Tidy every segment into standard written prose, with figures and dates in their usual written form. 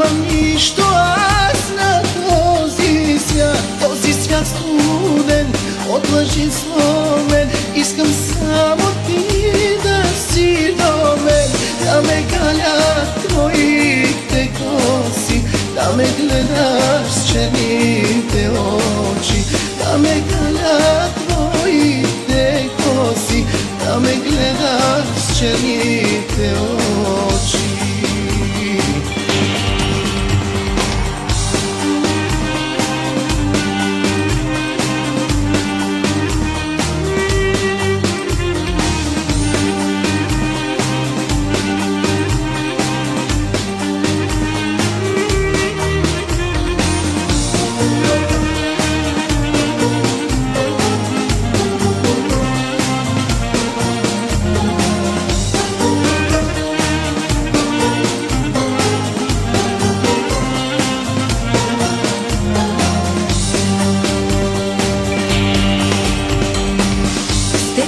Нямам нищо аз на този свят студен, от лъжи зломен. Искам само ти да си до мен, да ме галят твоите коси, да ме гледаш с черните очи, да ме галят твоите коси, да ме гледаш с черните очи.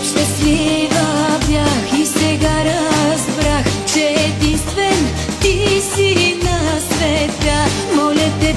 Щастлива бях и сега разбрах, че единствен ти си на света. Моля те,